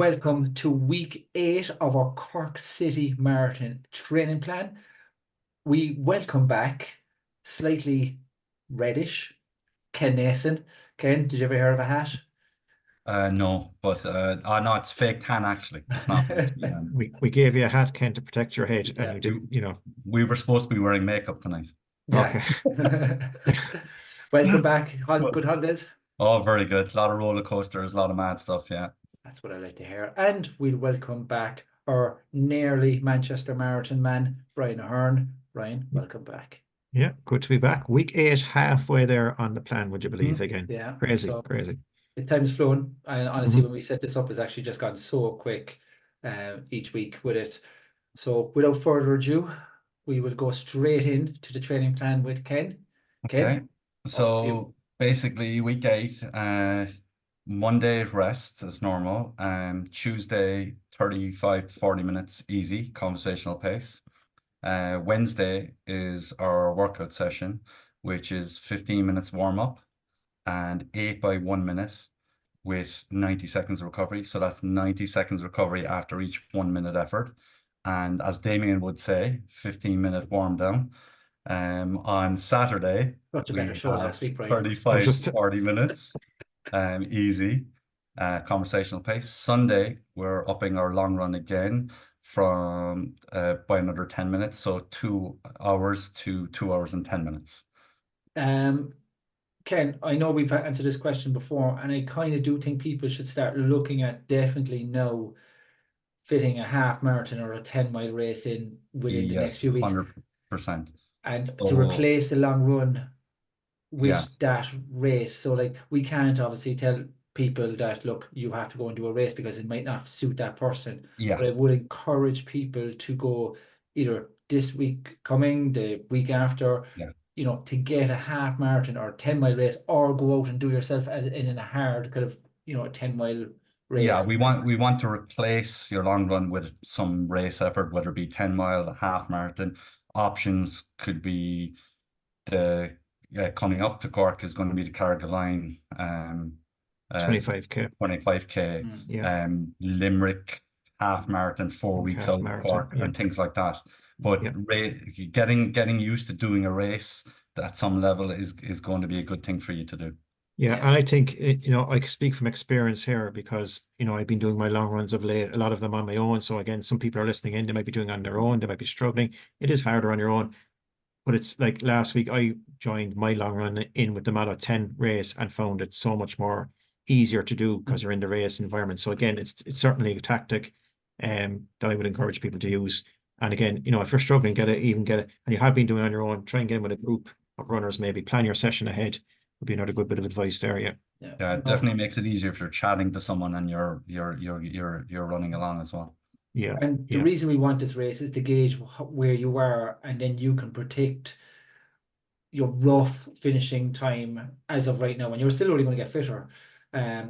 welcome to week 8 of our Cork City Marathon training plan. We welcome back slightly reddish Ken Nason. Ken, did you ever hear of a hat? No, but oh no, it's fake tan actually. It's not actually. We gave you a hat, Ken, to protect your head, and Yeah, you we, didn't. we were supposed to be wearing makeup tonight. yeah. Okay. Welcome back. Well, Good holidays. oh, very good. A lot of roller coasters, a lot of mad stuff. Yeah. That's what I like to hear. And we'll welcome back our nearly Manchester Marathon man, Brian Ahern. Brian, welcome back. Yeah, good to be back. Week 8, halfway there on the plan, would you believe, Mhm. again? Yeah. Crazy, So crazy. the time's flown. And honestly, Mhm. when we set this up, it's actually just gone so quick each week with it. So without further ado, we will go straight into the training plan with Ken. Okay. Ken, over to you. So basically, week 8, Monday rest as normal. Tuesday, 35 to 40 minutes, easy, conversational pace. Wednesday is our workout session, which is 15 minutes warm up and 8 by 1 minute with 90 seconds recovery. So that's 90 seconds recovery after each 1 minute effort. And as Damian would say, 15-minute warm down. On Saturday, Much a better we show have last week, Brian. I was 35 to just 40 minutes, easy, conversational pace. Sunday, we're upping our long run again from by another 10 minutes. So 2 hours to 2 hours and 10 minutes. Ken, I know we've answered this question before, and I kind of do think people should start looking at definitely now fitting a half marathon or a 10-mile race in within the next Yes, few weeks, 100%. and to So replace the long run with yes, that race. So like we can't obviously tell people that look, you have to go and do a race because it might not suit that person. yeah, But I would encourage people to go either this week coming, the week after, yeah. to get a half marathon or a 10-mile race, or go out and do yourself in a hard kind of, a 10-mile Yeah, race. we want to replace your long run with some race effort, whether it be 10 mile, half marathon. Options could be the coming up to Cork is going to be the Carrigaline 25K. 25K, Mm. Yeah, Limerick half marathon 4 weeks half out of marathon. Cork Yeah, and things like that. But yeah. getting used to doing a race at some level is going to be a good thing for you to do. Yeah, Yeah. and I think, I can speak from experience here because, I've been doing my long runs of late, a lot of them on my own. So again, some people are listening in, they might be doing it on their own, they might be struggling. It is harder on your own. But it's like last week, I joined my long run in with the Mala 10 race and found it so much more easier to do because you're in the race environment. So again, it's certainly a tactic that I would encourage people to use. And again, if you're struggling, get it, and you have been doing it on your own, try and get in with a group of runners, maybe plan your session ahead would be another good bit of advice there. Yeah. Yeah. Yeah, it No. definitely makes it easier if you're chatting to someone and you're running along as well. Yeah. And the Yeah. reason we want this race is to gauge where you are, and then you can predict your rough finishing time as of right now. And you're still only going to get fitter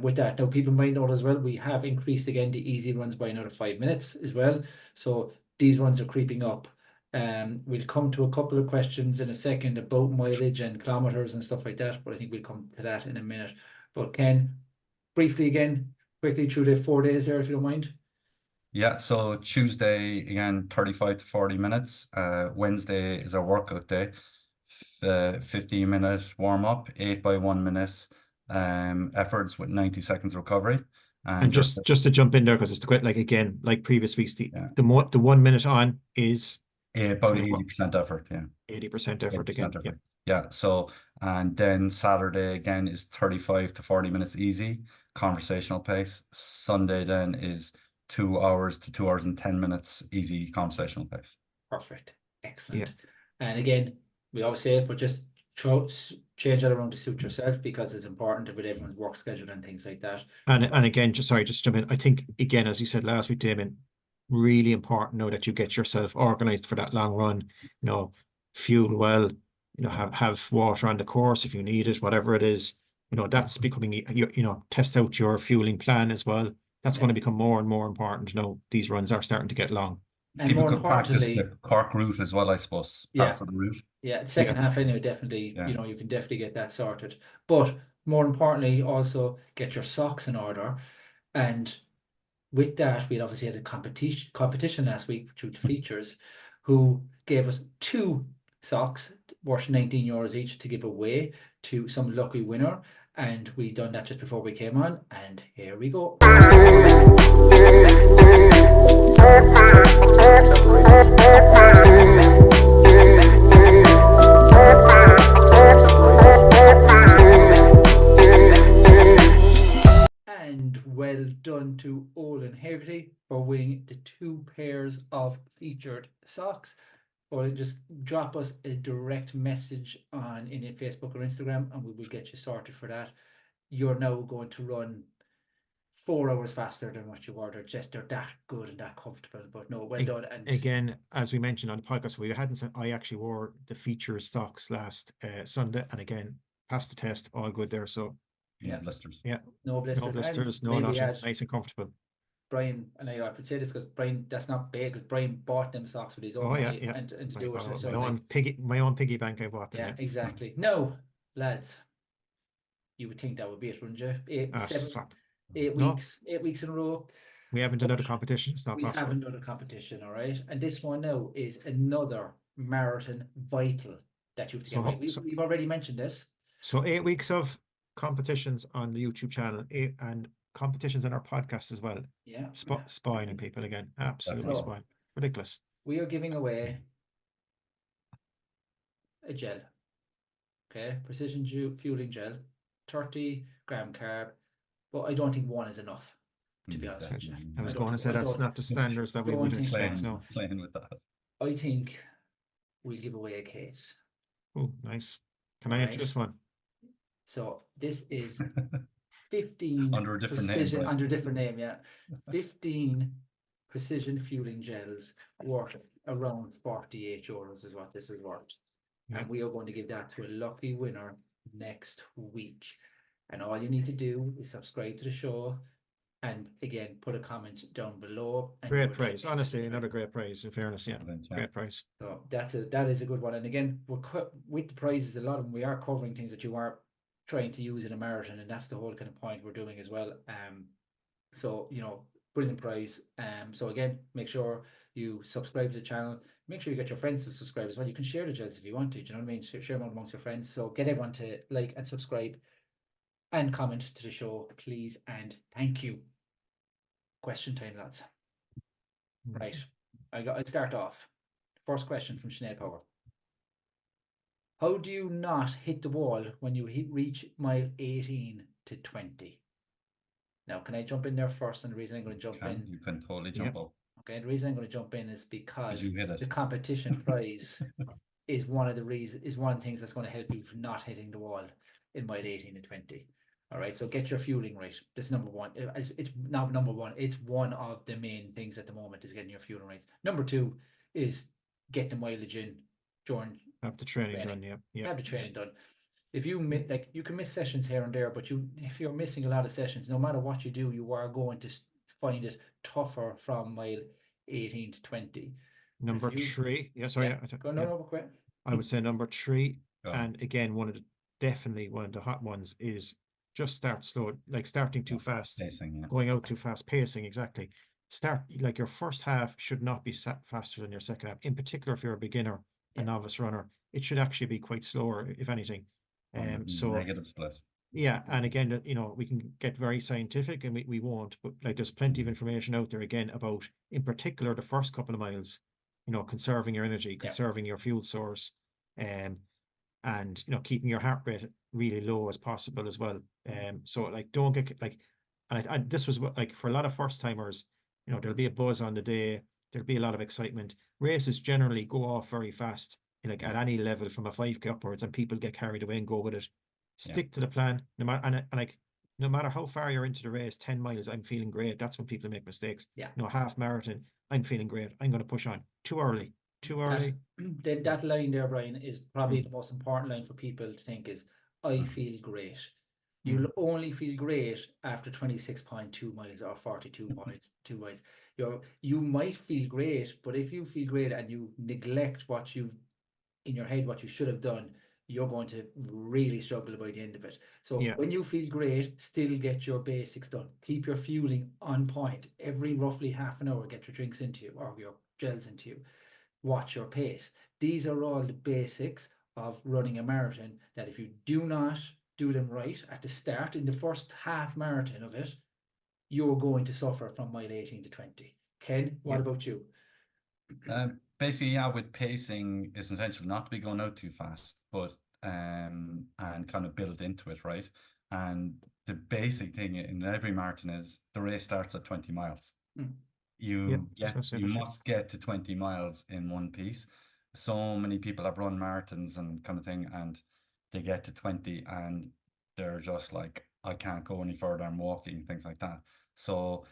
with that. Now, people might note as well, we have increased again the easy runs by another 5 minutes as well. So these runs are creeping up. We'll come to a couple of questions in a second about mileage and kilometers and stuff like that, but I think we'll come to that in a minute. But Ken, briefly again, quickly through the 4 days there, if you don't mind. Yeah, so Tuesday again, 35 to 40 minutes. Wednesday is our workout day. 15-minute warm up, 8 by 1 minute efforts with 90 seconds recovery. And And just to jump in there, because it's quite like, again, like previous weeks, yeah, the 1 minute on is about kind of what, 80% effort. Yeah, 80% effort 80% again. Yeah. effort. Yeah, so and then Saturday again is 35 to 40 minutes easy, conversational pace. Sunday then is 2 hours to 2 hours and 10 minutes easy conversational pace. Perfect. Yeah. Excellent. And again, we always say it, but just change that around to suit yourself because it's important with everyone's work schedule and things like that. And again, just jump in. I think again, as you said last week, Damon, really important now that you get yourself organized for that long run. Fuel well. Have water on the course if you need it, whatever it is. That's becoming. Test out your fueling plan as well. That's going to become more and more important. These runs are starting to get long. And People more could practice importantly, the Cork route as well, I suppose. yeah, Parts of the route. yeah, Yeah. second half anyway, definitely, Yeah. you can definitely get that sorted. But more importantly, also get your socks in order and with that, we had obviously had a competition last week through the features, who gave us 2 socks worth €19 each to give away to some lucky winner. And we done that just before we came on, and here we go. And well done to Olin Hegarty for winning the 2 pairs of featured socks. Or just drop us a direct message on in Facebook or Instagram, and we will get you sorted for that. You're now going to run 4 hours faster than what you ordered. Just they're that good and that comfortable. But no, well done. And Again, as we mentioned on the podcast, I actually wore the feature stocks last Sunday, and again passed the test, all good there. So No blisters. yeah, no blisters, no blisters, and no maybe nothing, nice and comfortable. Brian, and I would say this because Brian, that's not big, because Brian bought them socks with his own money and to do it. So my own piggy bank, I bought them. Yeah, exactly. No, lads, you would think that would be it, wouldn't you? 8 weeks, 8 weeks in a row. We haven't done another competition. It's not possible. We haven't done a competition, all right. And this one now is another marathon vital that you've to get right. We've already mentioned this. So 8 weeks of competitions on the YouTube channel, and competitions in our podcast as well. Yeah. Spying on people again. Absolutely spying. Ridiculous. We are giving away a gel. Okay, precision fueling gel, 30-gram carb, but I don't think 1 is enough, to be honest with you. I was going to say that's not the standards that we would expect. No, playing with that. I think we'll give away a case. Oh, nice. Can I enter this one? So this is 15 under a different precision, name, right? under a different name, yeah. 15 precision fueling gels worth around €48 is what this is worth. Yeah. And we are going to give that to a lucky winner next week. And all you need to do is subscribe to the show, and again, put a comment down below. And great prize, honestly, another great prize. In fairness, yeah, great prize. So that is a good one. And again, we're with the prizes, a lot of them we are covering things that you are trying to use in a marathon, and that's the whole kind of point we're doing as well. So brilliant prize. So again, make sure you subscribe to the channel. Make sure you get your friends to subscribe as well. You can share the gels if you want to. Do you know what I mean? Share them amongst your friends. So get everyone to like and subscribe and comment to the show, please, and thank you. Question time, lads. Right, I'll start off. First question from Sinead Power. How do you not hit the wall when you reach mile 18 to 20? Now, can I jump in there first? And the reason I'm going to jump in, you can totally jump up. Okay, the reason I'm going to jump in is because you hit it. the competition prize is one of the things that's going to help you from not hitting the wall in mile 18 to 20. All right, so get your fueling right. This is number one. It's not number one. It's one of the main things at the moment is getting your fueling right. Number 2 is get the mileage in during. Have the training done, yeah. Have the training done. If you you can miss sessions here and there, but if you're missing a lot of sessions, no matter what you do, you are going to find it tougher from mile 18 to 20. Number 3, I would say number 3, and again, definitely one of the hot ones is just start slow, like starting too fast, pacing, going out too fast, pacing, exactly. Start, like your first half should not be faster than your second half. In particular, if you're a beginner, a novice runner, it should actually be quite slower, if anything. So negative split. Yeah, and again, we can get very scientific, and we won't, but like there's plenty of information out there again about, in particular, the first couple of miles, conserving your energy, conserving your fuel source, and keeping your heart rate really low as possible as well. So like don't get like, and this was like for a lot of first timers, there'll be a buzz on the day, there'll be a lot of excitement. Races generally go off very fast, like at any level from a 5K upwards, and people get carried away and go with it. Stick to the plan, no matter how far you're into the race. 10 miles, I'm feeling great. That's when people make mistakes. Half marathon, I'm feeling great. I'm going to push on. Too early. That line there, Brian, is probably the most important line for people to think is, I feel great. You'll only feel great after 26.2 miles or 42.2 miles. You might feel great, but if you feel great and you neglect what you've in your head, what you should have done, you're going to really struggle by the end of it. So Yeah. when you feel great, still get your basics done. Keep your fueling on point. Every roughly half an hour, get your drinks into you or your gels into you. Watch your pace. These are all the basics of running a marathon that if you do not do them right at the start, in the first half marathon of it, you're going to suffer from mile 18 to 20. Ken, what Yeah. about you? Basically, yeah, with pacing, it's essential not to be going out too fast, but and kind of build into it, right? And the basic thing in every marathon is the race starts at 20 miles. Mm. Yeah, You must get to 20 miles in one piece. So many people have run marathons and kind of thing, and they get to 20 and they're just like, I can't go any further, I'm walking, things like that. So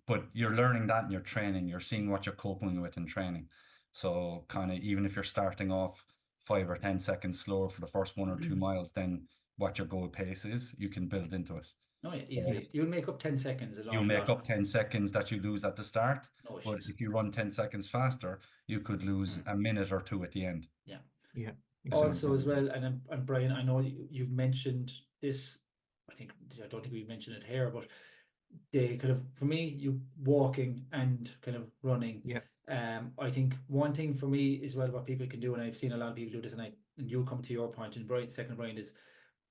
but you're learning that in your training, you're seeing what you're coping with in training. So kind of even if you're starting off 5 or 10 seconds slower for the first 1 or 2 miles, then what your goal pace is, you can build into it. Oh yeah, easily. You'll make up 10 seconds an You awful make lot. up 10 seconds that you lose at the start, No but issues. if you run 10 seconds faster, you could lose a minute or two at the end. Yeah. Yeah. Also, Exactly. as well, and Brian, I know you've mentioned this. I don't think we've mentioned it here, but they kind of, for me, you walking and kind of running. Yeah. I think one thing for me as well, what people can do, and I've seen a lot of people do this, and you come to your point, and Brian, second Brian, is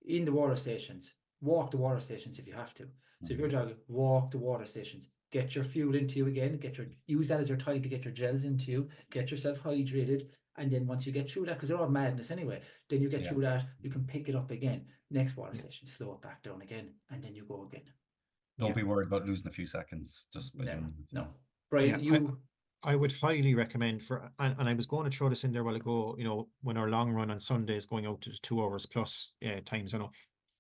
in the water stations. Walk the water stations if you have to. So if you're jogging, walk the water stations. Get your fuel into you again. Use that as your time to get your gels into you. Get yourself hydrated. And then once you get through that, because they're all madness anyway, then you get through that, you can pick it up again. Next water station, slow it back down again, and then you go again. Don't be worried about losing a few seconds just by doing it. No. Brian, I would highly recommend and I was going to throw this in there a while ago, when our long run on Sundays going out to 2 hours plus times, I know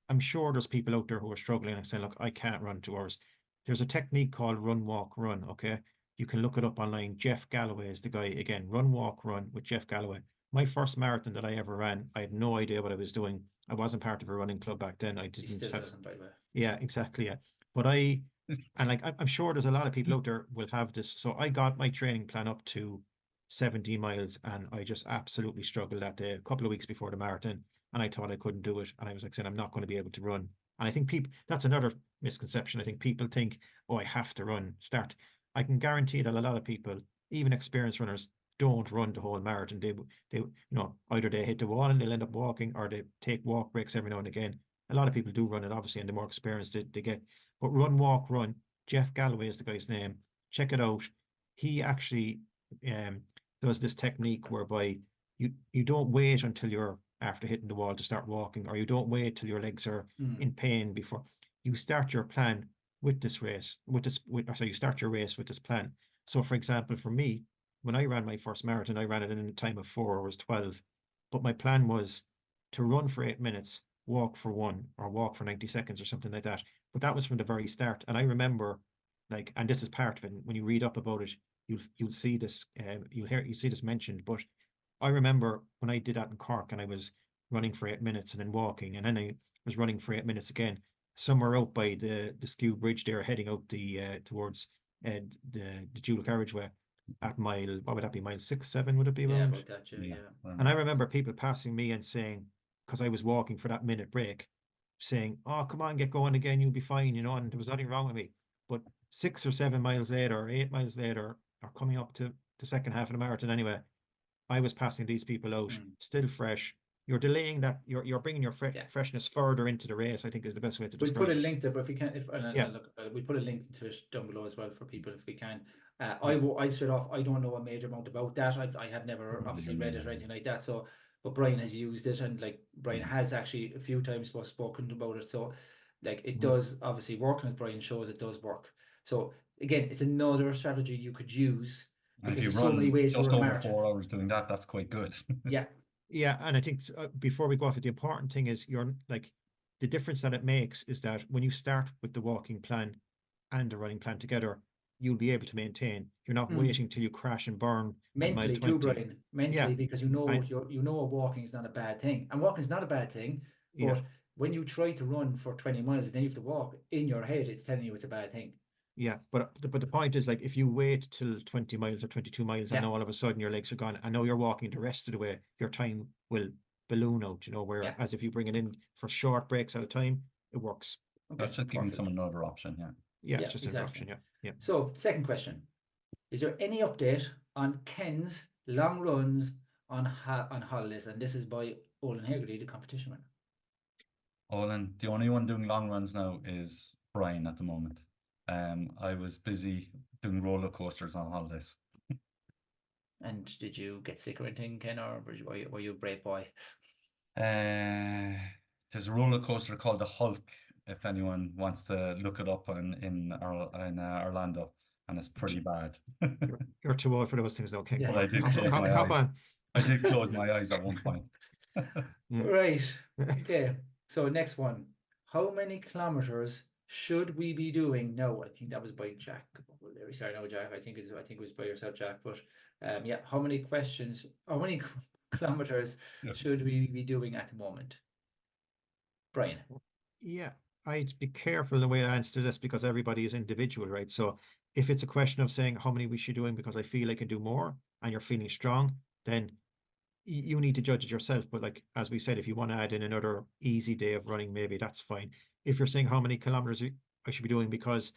I'm sure there's people out there who are struggling and saying, look, I can't run 2 hours. There's a technique called run, walk, run. Okay. You can look it up online. Jeff Galloway is the guy. Again, run, walk, run with Jeff Galloway. My first marathon that I ever ran, I had no idea what I was doing. I wasn't part of a running club back then. I he didn't still have. doesn't, by the way. Yeah, exactly. Yeah. But I'm sure there's a lot of people out there will have this. So I got my training plan up to 70 miles and I just absolutely struggled that day, a couple of weeks before the marathon. And I thought I couldn't do it. And I was like saying, I'm not going to be able to run. And I think that's another misconception. I think people think, oh, I have to run, start. I can guarantee that a lot of people, even experienced runners, don't run the whole marathon. They either they hit the wall and they'll end up walking or they take walk breaks every now and again. A lot of people do run it, obviously, and the more experienced they get. But run, walk, run. Jeff Galloway is the guy's name. Check it out. He actually does this technique whereby you don't wait until you're after hitting the wall to start walking, or you don't wait till your legs are in pain before you start your plan with this race. You start your race with this plan. So, for example, for me, when I ran my first marathon, I ran it in a time of 4 hours 12. But my plan was to run for 8 minutes, walk for 1, or walk for 90 seconds or something like that. But that was from the very start. And I remember, and this is part of it, when you read up about it, you'll see this, you see this mentioned. But I remember when I did that in Cork and I was running for 8 minutes and then walking, and then I was running for 8 minutes again, somewhere out by the Skew Bridge there, heading out towards the dual carriageway at what would that be, mile 6, 7, would it be around? About that, yeah. And I remember people passing me and saying, because I was walking for that minute break, saying, oh, come on, get going again, you'll be fine, and there was nothing wrong with me. But 6 or 7 miles later, or 8 miles later, or coming up to the second half of the marathon anyway, I was passing these people out, still fresh. You're delaying that. You're bringing your freshness further into the race, I think, is the best way to describe it. We'll put a link there, but if we can, we put a link to it down below as well for people if we can. I straight off, I don't know a major amount about that. I have never obviously read it or anything like that. So, but Brian has used it, and Brian has actually a few times spoken about it. So, it does obviously work, and as Brian shows, it does work. So again, it's another strategy you could use. And if you run so many ways just over 4 hours doing that, that's quite good. Yeah, and I think before we go off, the important thing is the difference that it makes is that when you start with the walking plan and the running plan together, you'll be able to maintain. You're not waiting till you crash and burn mentally too, Brian. Mentally, because you know walking is not a bad thing, and walking is not a bad thing. But when you try to run for 20 miles and then you have to walk, in your head, it's telling you it's a bad thing. Yeah, but the point is, if you wait till 20 miles or 22 miles and all of a sudden your legs are gone, I know you're walking the rest of the way, your time will balloon out, you know, whereas if you bring it in for short breaks at a time, it works. Okay, That's just giving perfect. someone another option. Yeah. Yeah, Yeah, it's just another exactly. option. Yeah. So, second question. Is there any update on Ken's long runs on holidays? And this is by Olin Hegarty, the competition winner. Olin, the only one doing long runs now is Brian at the moment. I was busy doing roller coasters on holidays. And did you get sick or anything, Ken, or were you a brave boy? There's a roller coaster called the Hulk, if anyone wants to look it up in Orlando, and it's pretty bad. You're too old for those things, though. Okay, Yeah. come But I on, did close my cop eyes. on. I did close my eyes at one point. Yeah. Right. Okay. So next one. How many kilometers should we be doing? No, I think that was by Jack. Sorry, no, Jack. I think it was by yourself, Jack. But yeah, how many kilometers Yeah. should we be doing at the moment? Brian. Yeah, I'd be careful the way I answer this because everybody is individual, right? So if it's a question of saying how many we should doing because I feel I can do more and you're feeling strong, then you need to judge it yourself. But like as we said, if you want to add in another easy day of running, maybe that's fine. If you're saying how many kilometers I should be doing because,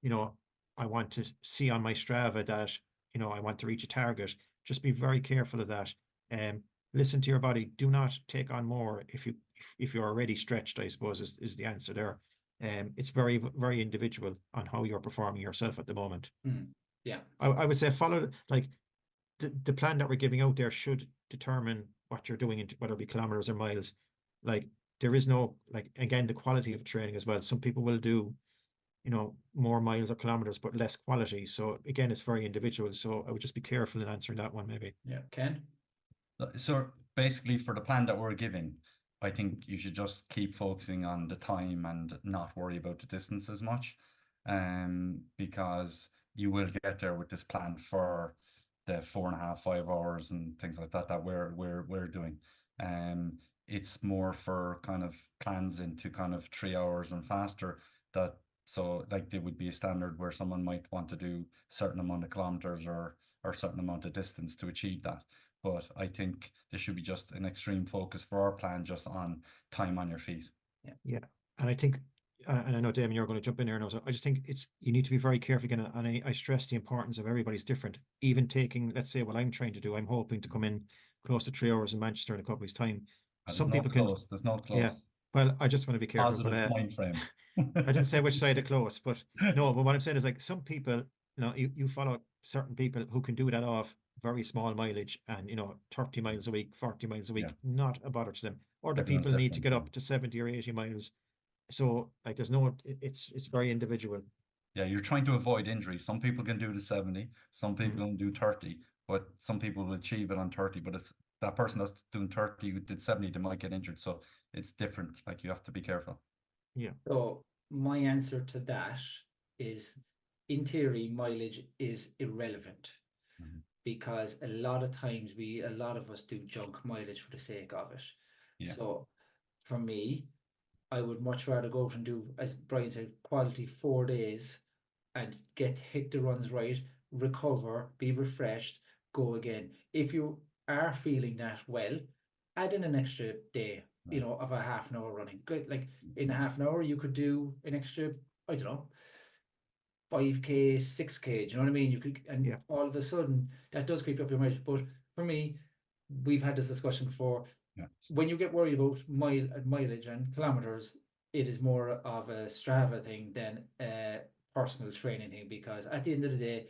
you know, I want to see on my Strava that, you know, I want to reach a target, just be very careful of that. Listen to your body. Do not take on more if you're already stretched, I suppose is the answer there. It's very, very individual on how you're performing yourself at the moment. Yeah. I would say follow like the plan that we're giving out there should determine what you're doing, whether it be kilometers or miles. Like there is no, like, again, the quality of training as well. Some people will do, you know, more miles or kilometers, but less quality. So again, it's very individual. So I would just be careful in answering that one, maybe. Yeah. Ken? So basically, for the plan that we're giving, I think you should just keep focusing on the time and not worry about the distance as much, because you will get there with this plan for the 4.5, 5 hours and things like that we're doing. It's more for kind of plans into kind of 3 hours and faster that. So like there would be a standard where someone might want to do a certain amount of kilometers or a certain amount of distance to achieve that. But I think there should be just an extreme focus for our plan just on time on your feet. Yeah. And I think, and I know, Damien, you're going to jump in here now. So I just think you need to be very careful again. And I stress the importance of everybody's different. Even taking, let's say, what I'm trying to do, I'm hoping to come in close to 3 hours in Manchester in a couple of weeks' time. There's Some no people can, close. There's no yeah. close. Well, I just want to be careful, Positive but mind frame. I didn't say which side of close, but no, but what I'm saying is like some people, you know, you follow certain people who can do that off very small mileage and, you know, 30 miles a week, 40 miles a week, Yeah. not a bother to them. Or the Everyone's people need to different, get yeah. up to 70 or 80 miles. So like there's no, it's very individual. Yeah, you're trying to avoid injury. Some people can do the 70, some people can do 30, but some people will achieve it on 30. But if that person that's doing 30 who did 70, they might get injured. So it's different. Like you have to be careful. Yeah. So my answer to that is, in theory, mileage is irrelevant because a lot of times a lot of us do junk mileage for the sake of it. Yeah. So for me, I would much rather go out and do, as Brian said, quality 4 days and hit the runs right, recover, be refreshed, go again. If you are feeling that well, add in an extra day, you know, of a half an hour running. Good, like in a half an hour, you could do an extra, I don't know, 5K, 6K. Do you know what I mean? You could, and Yeah. all of a sudden that does creep up your mileage. But for me, we've had this discussion before. Yeah. When you get worried about mileage and kilometers, it is more of a Strava thing than a personal training thing, because at the end of the day,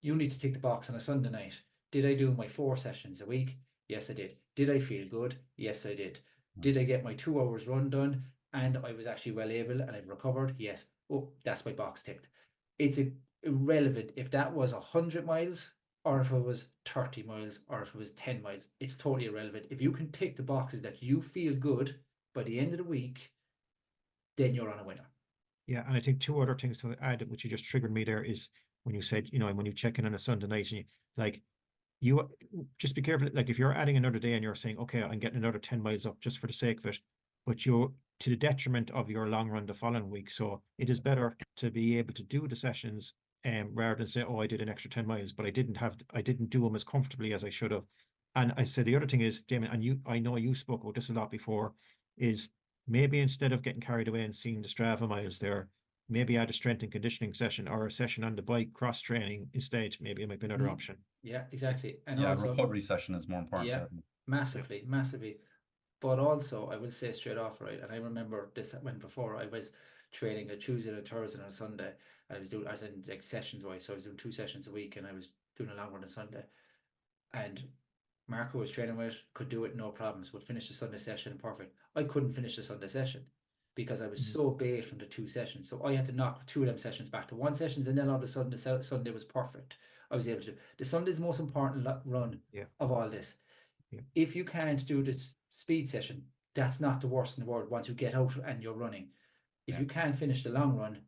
you need to tick the box on a Sunday night. Did I do my 4 sessions a week? Yes, I did. Did I feel good? Yes, I did. Did I get my 2 hours run done and I was actually well able and I've recovered? Yes. Oh, that's my box ticked. It's irrelevant if that was 100 miles or if it was 30 miles or if it was 10 miles. It's totally irrelevant. If you can tick the boxes that you feel good by the end of the week, then you're on a winner. Yeah. And I think two other things to add, which you just triggered me there, is when you said, you know, when you check in on a Sunday night and you just be careful. Like if you're adding another day and you're saying, okay, I'm getting another 10 miles up just for the sake of it, but you're to the detriment of your long run the following week. So it is better to be able to do the sessions rather than say, oh, I did an extra 10 miles, but I didn't do them as comfortably as I should have. And I said the other thing is, Damien, and I know you spoke about this a lot before, is maybe instead of getting carried away and seeing the Strava miles there, maybe add a strength and conditioning session or a session on the bike cross training instead. Maybe it might be another option. Yeah, exactly. And Yeah, also, recovery session is more important. yeah, massively, massively. But also, I will say straight off, right? And I remember this when before I was training a Tuesday and a Thursday and a Sunday, and I was doing, as in like sessions wise, so I was doing 2 sessions a week, and I was doing a long run on Sunday. And Marco was training with, could do it no problems, would finish the Sunday session perfect. I couldn't finish the Sunday session because I was so bait from the 2 sessions. So I had to knock 2 of them sessions back to 1 sessions, and then all of a sudden the Sunday was perfect. I was able to. The Sunday is the most important run of all this. Yeah. If you can't do this speed session, that's not the worst in the world once you get out and you're running. If you can't finish the long run,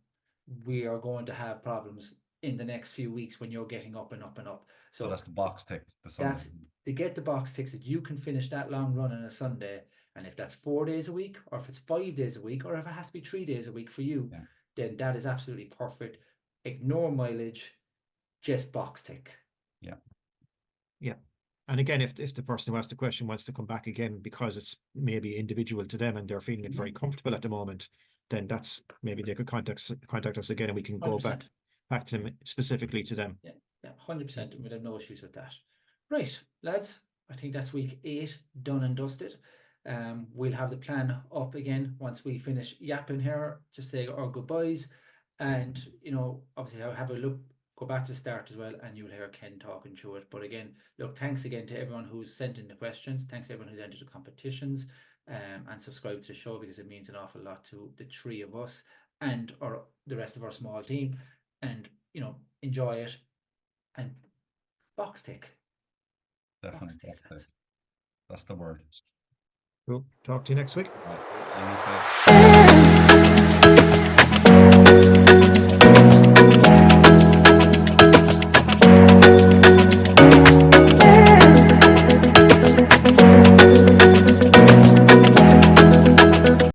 we are going to have problems in the next few weeks when you're getting up and up and up. So that's the box tick. The Sunday. That's to get the box ticks that you can finish that long run on a Sunday. And if that's 4 days a week, or if it's 5 days a week, or if it has to be 3 days a week for you, then that is absolutely perfect. Ignore mileage, just box tick. Yeah. And again, if the person who asked the question wants to come back again because it's maybe individual to them and they're feeling it very comfortable at the moment, then that's maybe they could contact us again and we can 100%. go back to them specifically to them. Yeah, 100%. We'd have no issues with that. Right, lads, I think that's week 8 done and dusted. We'll have the plan up again once we finish yapping here, just say our goodbyes, and obviously I'll have a look. Go back to the start as well, and you'll hear Ken talking through it. But again, look, thanks again to everyone who's sent in the questions. Thanks to everyone who's entered the competitions, and subscribed to the show, because it means an awful lot to the 3 of us and the rest of our small team. And enjoy it and box tick. Definitely. Box tick, lads. That's the word. Cool. Talk to you next week. Right. See you next week.